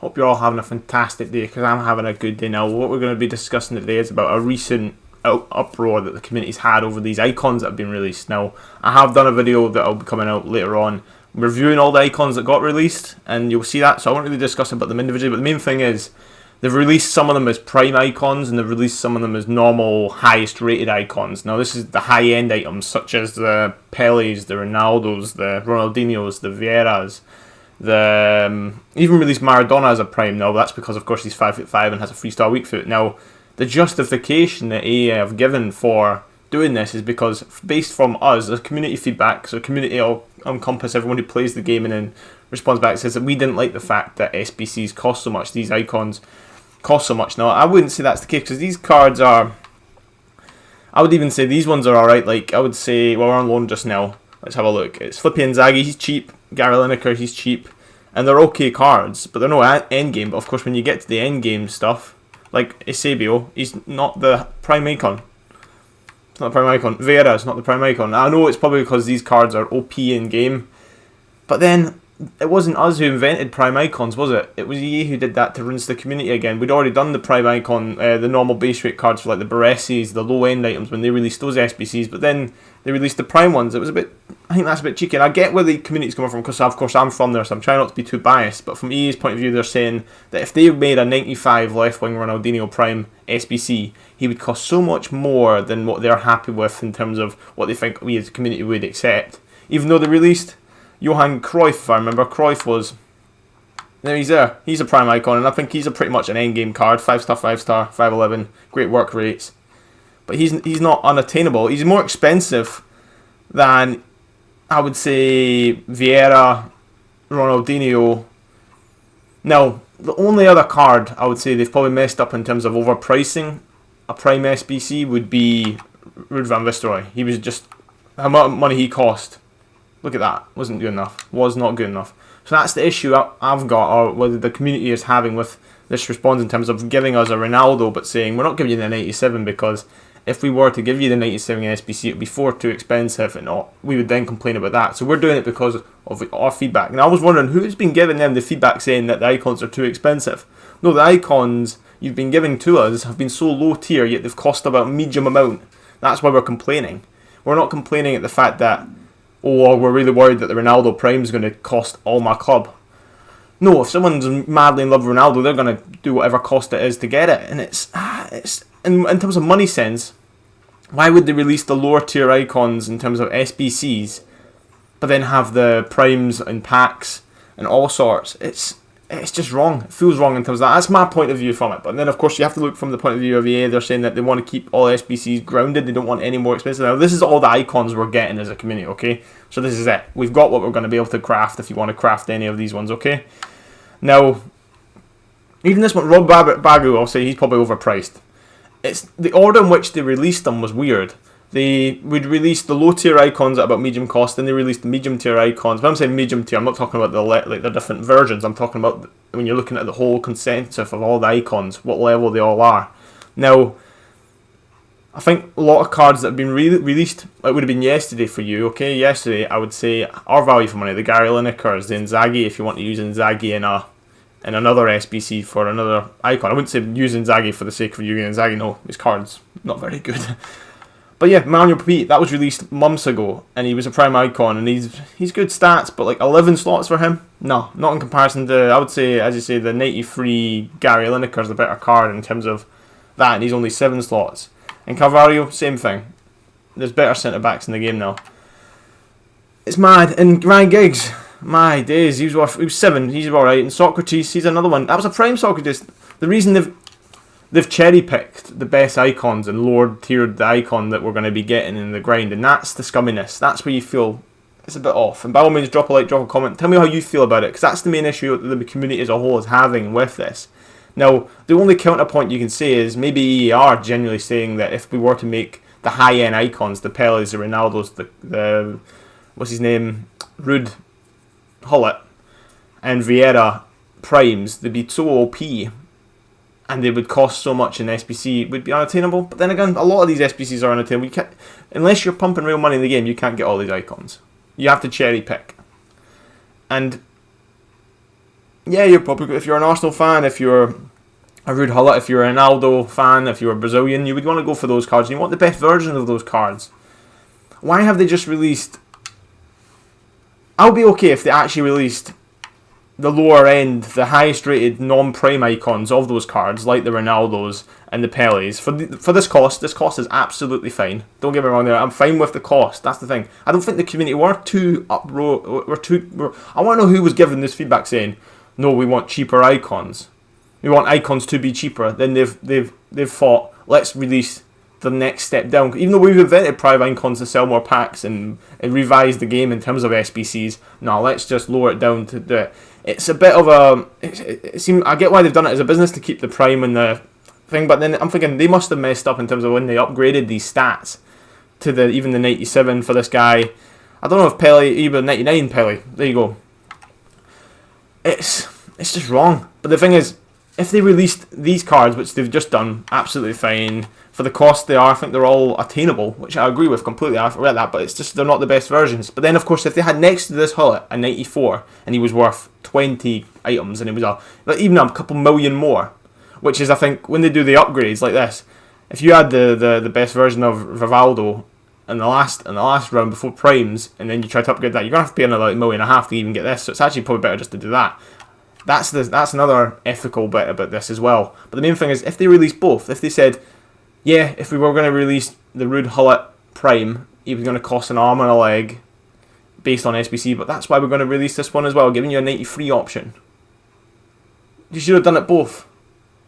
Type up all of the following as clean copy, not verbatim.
Hope you're all having a fantastic day, because I'm having a good day now. What we're going to be discussing today is about a recent uproar that the community's had over these icons that have been released. Now, I have done a video that will be coming out later on reviewing all the icons that got released, and you'll see that, so I won't really discuss about them individually, but the main thing is they've released some of them as prime icons and they've released some of them as normal highest rated icons. Now this is the high end items such as the Peles, the Ronaldos, the Ronaldinhos, the Vieiras, the even released Maradona as a prime now, but that's because of course he's 5'5" and has a 3-star weak foot. Now the justification that EA have given for doing this is because based from us, there's community feedback, so community will encompass everyone who plays the game and then responds back, says that we didn't like the fact that SBCs cost so much, these icons cost so much. Now I wouldn't say that's the case, because these cards are, I would even say these ones are alright. Like I would say, well, we're on loan just now, let's have a look. It's Flippy Inzaghi, he's cheap. Gary Lineker, he's cheap, and they're okay cards, but they're no end game. But of course when you get to the end game stuff, like Eusebio, he's not the prime icon. It's not the prime icon. Vieira is not the prime icon. I know it's probably because these cards are OP in game, but then it wasn't us who invented prime icons, was it? It was EA who did that to rinse the community again. We'd already done the prime icon, the normal base rate cards for like the Baressis, the low end items when they released those SBCs, but then they released the prime ones. It was a bit, I think that's a bit cheeky, and I get where the community's coming from, because of course I'm from there, so I'm trying not to be too biased, but from EA's point of view, they're saying that if they made a 95 left wing Ronaldinho prime SBC, he would cost so much more than what they're happy with in terms of what they think we as a community would accept. Even though they released Johan Cruyff, if I remember, Cruyff was, there he's there, he's a prime icon, and I think he's a pretty much an endgame card, 5-star, 5-star, 5'11", great work rates, but he's not unattainable. He's more expensive than, I would say, Vieira, Ronaldinho. Now, the only other card I would say they've probably messed up in terms of overpricing a prime SBC would be Ruud van Nistelrooy. He was just, how much money he cost, look at that, wasn't good enough, was not good enough. So that's the issue I've got, or whether the community is having with this response in terms of giving us a Ronaldo but saying we're not giving you the 97 because if we were to give you the 97 SBC, it would be far too expensive, and we would then complain about that. So we're doing it because of our feedback. And I was wondering who's been giving them the feedback saying that the icons are too expensive. No, the icons you've been giving to us have been so low tier, yet they've cost about a medium amount. That's why we're complaining. We're not complaining at the fact that, oh, we're really worried that the Ronaldo Prime is going to cost all my club. No, if someone's madly in love with Ronaldo, they're going to do whatever cost it is to get it. And it's in terms of money sense, why would they release the lower tier icons in terms of SBCs, but then have the primes and packs and all sorts? It's just wrong. It feels wrong in terms of that. That's my point of view from it. But then of course you have to look from the point of view of EA. They're saying that they want to keep all SBCs grounded. They don't want any more expensive. Now this is all the icons we're getting as a community, okay? So this is it. We've got what we're going to be able to craft if you want to craft any of these ones, okay? Now, even this one, Rob Bagu, I'll say he's probably overpriced. It's the order in which they released them was weird. They would release the low tier icons at about medium cost, then they released the medium tier icons. When I'm saying medium tier, I'm not talking about the different versions. I'm talking about when you're looking at the whole consensus of all the icons, what level they all are. Now, I think a lot of cards that have been released, it would have been yesterday for you, okay? Yesterday, I would say, are value for money. The Gary Linekers, the Inzaghi, if you want to use Inzaghi in another SBC for another icon. I wouldn't say use Inzaghi for the sake of using Inzaghi, no, his card's not very good. But yeah, Manuel Pete, that was released months ago, and he was a prime icon, and he's good stats, but like 11 slots for him? No, not in comparison to, I would say, as you say, the 93 Gary Lineker's the better card in terms of that, and he's only 7 slots. And Carvalho, same thing. There's better centre-backs in the game now. It's mad. And Ryan Giggs, my days, he was 7, he's alright. And Socrates, he's another one. That was a prime Socrates. The reason they've cherry-picked the best icons and lower-tiered the icon that we're going to be getting in the grind, and that's the scumminess. That's where you feel it's a bit off. And by all means, drop a like, drop a comment. Tell me how you feel about it, because that's the main issue that the community as a whole is having with this. Now, the only counterpoint you can say is maybe EA are genuinely saying that if we were to make the high-end icons, the Peles, the Ronaldos, the what's his name, Ruud Gullit, and Vieira primes, they'd be so OP, and they would cost so much in SBC, it would be unattainable. But then again, a lot of these SBCs are unattainable. You can't, unless you're pumping real money in the game, you can't get all these icons. You have to cherry pick. And yeah, you're probably, if you're an Arsenal fan, if you're a Ruud Gullit, if you're a Ronaldo fan, if you're a Brazilian, you would want to go for those cards. And you want the best version of those cards. Why have they just released... I'll be okay if they actually released the lower end, the highest rated non-prime icons of those cards, like the Ronaldos and the Pelés. For this cost is absolutely fine. Don't get me wrong there. I'm fine with the cost. That's the thing. I don't think the community were too I want to know who was giving this feedback saying, no, we want cheaper icons. We want icons to be cheaper. Then they've thought, let's release the next step down. Even though we've invented prime icons to sell more packs and revise the game in terms of SBCs, no, let's just lower it down to do it. It's a bit of a... It seems, I get why they've done it as a business to keep the prime and the thing, but then I'm thinking they must have messed up in terms of when they upgraded these stats to even the 97 for this guy. I don't know if Pelé, even 99 Pelé. There you go. It's just wrong. But the thing is, if they released these cards, which they've just done, absolutely fine. For the cost they are, I think they're all attainable, which I agree with completely. I've read that, but it's just they're not the best versions. But then, of course, if they had next to this Gullit a 94, and he was worth 20 items, and it was even a couple million more, which is, I think, when they do the upgrades like this, if you had the best version of Rivaldo in the last round before primes, and then you try to upgrade that, you're gonna have to pay another $1.5 million to even get this. So it's actually probably better just to do that. That's another ethical bit about this as well. But the main thing is, if they release both, if they said, yeah, if we were going to release the Ruud Gullit Prime, it was going to cost an arm and a leg based on SBC, but that's why we're going to release this one as well, giving you a 93 option. You should have done it both.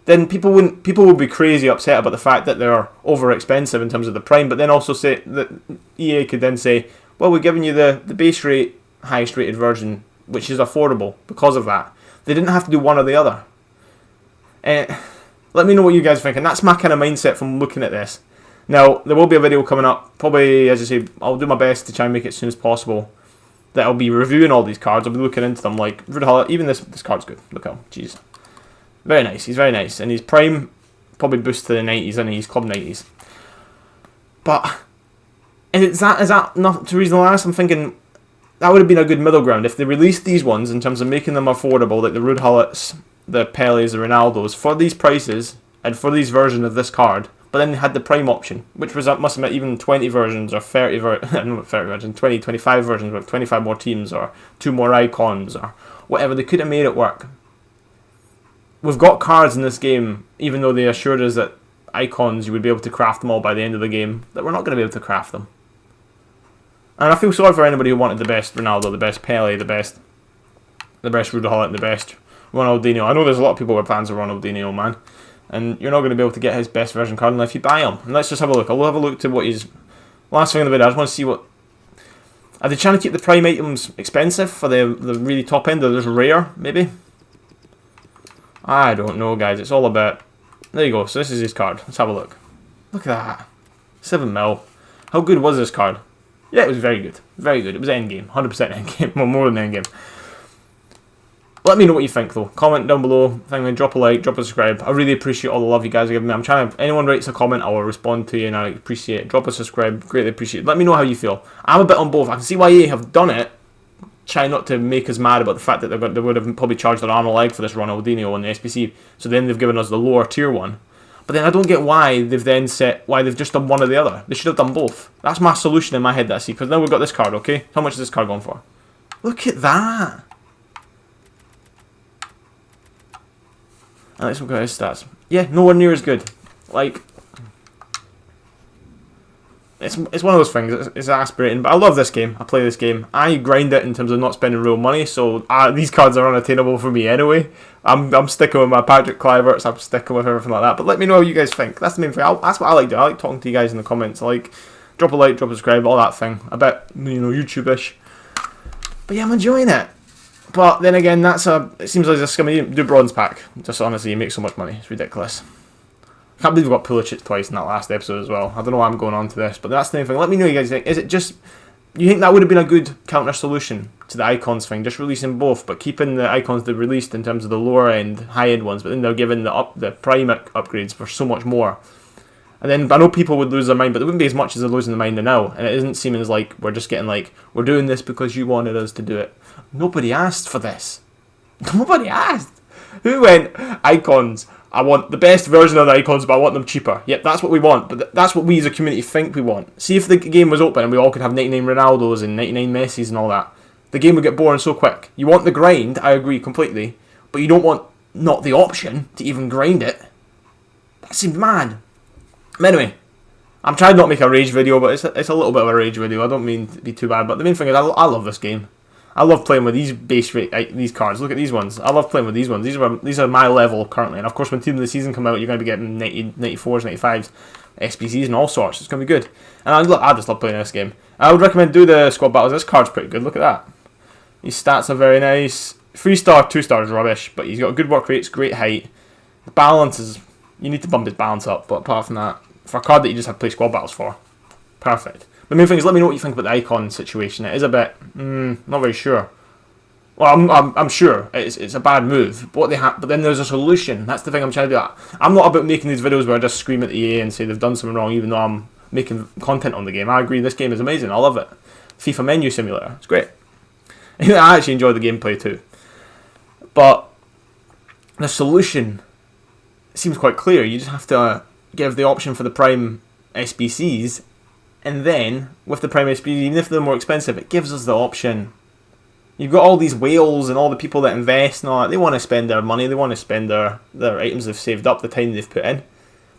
Then people would be crazy upset about the fact that they're over expensive in terms of the Prime, but then also say that EA could then say, well, we're giving you the base rate, highest rated version, which is affordable because of that. They didn't have to do one or the other. Let me know what you guys think, and that's my kind of mindset from looking at this. Now, there will be a video coming up, probably, as I say, I'll do my best to try and make it as soon as possible, that I'll be reviewing all these cards. I'll be looking into them, like, even this card's good. Look at him, jeez. Very nice, he's very nice, and his prime probably boosts to the 90s, and he's club 90s. But, is that not to reasonable ask? I'm thinking, that would have been a good middle ground. If they released these ones, in terms of making them affordable, like the Ruud Gullits, the Pelés, the Ronaldos, for these prices and for these versions of this card, but then they had the Prime option, which was, must admit, even 20 versions or 30 versions, 20, 25 versions with 25 more teams or 2 more icons or whatever. They could have made it work. We've got cards in this game, even though they assured us that icons, you would be able to craft them all by the end of the game, that we're not going to be able to craft them. And I feel sorry for anybody who wanted the best Ronaldo, the best Pelé, the best Ruud Gullit, and the best Ronaldinho. I know there's a lot of people who are fans of Ronaldinho, man, and you're not going to be able to get his best version card unless you buy him. And let's just have a look. I'll have a look to what his last thing in the video. I just want to see what... Are they trying to keep the prime items expensive for the really top end, or just rare, maybe? I don't know, guys. It's all about... There you go. So this is his card. Let's have a look. Look at that. 7 mil. How good was this card? Yeah, it was very good. Very good. It was endgame. 100% endgame. Well, more than endgame. Let me know what you think, though. Comment down below. Drop a like, drop a subscribe. I really appreciate all the love you guys are giving me. I'm trying to... If anyone writes a comment, I will respond to you, and I appreciate it. Drop a subscribe. Greatly appreciate it. Let me know how you feel. I'm a bit on both. I can see why EA have done it. Try not to make us mad about the fact that they would have probably charged an arm and a leg for this Ronaldinho on the SBC. So then they've given us the lower tier one. But then I don't get why they've just done one or the other. They should have done both. That's my solution in my head that I see. Because now we've got this card, okay? How much is this card going for? Look at that. And let's look at his stats. Yeah, nowhere near as good. Like, it's one of those things. It's aspirating, but I love this game. I play this game. I grind it in terms of not spending real money, so these cards are unattainable for me anyway. I'm sticking with my Patrick Kluiverts. I'm sticking with everything like that. But let me know how you guys think. That's the main thing. That's what I like doing. I like talking to you guys in the comments. I like drop a like, drop a subscribe, all that thing. A bit, YouTube-ish. But yeah, I'm enjoying it. But then again, it seems like it's going to do bronze pack. Just honestly, you make so much money. It's ridiculous. I can't believe we got Pulisic twice in that last episode as well. I don't know why I'm going on to this, but that's the main thing. Let me know what you guys think. Is it just... You think that would have been a good counter solution to the icons thing? Just releasing both, but keeping the icons they released in terms of the lower end, high end ones, but then they're giving the prime upgrades for so much more. And then I know people would lose their mind, but there wouldn't be as much as they're losing their mind now. And it isn't seeming as like we're just getting like, we're doing this because you wanted us to do it. Nobody asked for this. Nobody asked. Who went, icons, I want the best version of the icons, but I want them cheaper. Yep, that's what we want, but that's what we as a community think we want. See, if the game was open and we all could have 99 Ronaldos and 99 Messis and all that, the game would get boring so quick. You want the grind, I agree completely, but you don't want not the option to even grind it. That seems mad. But anyway, I'm trying not to make a rage video, but it's a little bit of a rage video. I don't mean to be too bad, but the main thing is I love this game. I love playing with these base rate these cards. Look at these ones. I love playing with these ones. These are my level currently. And of course, when Team of the Season come out, you're going to be getting 90, 94s, 95s, SBCs, and all sorts. It's going to be good. And I just love playing this game. I would recommend do the squad battles. This card's pretty good. Look at that. His stats are very nice. 3-star, 2-star is rubbish, but he's got good work rates, great height. The balance is, you need to bump his balance up, but apart from that, for a card that you just have to play squad battles for, perfect. The main thing is, let me know what you think about the icon situation. It is a bit, not very sure. Well, I'm sure it's a bad move, but but then there's a solution. That's the thing I'm trying to do. I'm not about making these videos where I just scream at the EA and say they've done something wrong, even though I'm making content on the game. I agree, this game is amazing. I love it. FIFA menu simulator, it's great. I actually enjoy the gameplay too. But the solution seems quite clear. You just have to give the option for the Prime SBCs, and then with the Prime SBCs, even if they're more expensive, it gives us the option. You've got all these whales and all the people that invest and all that. They want to spend their money. They want to spend their items they've saved up, the time they've put in.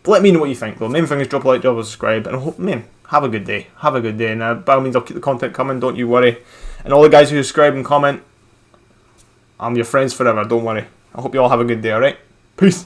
But let me know what you think, though. Main thing is drop a like, drop a subscribe, and I hope, man, have a good day. Have a good day. And by all means, I'll keep the content coming. Don't you worry. And all the guys who subscribe and comment, I'm your friends forever. Don't worry. I hope you all have a good day. All right. Peace.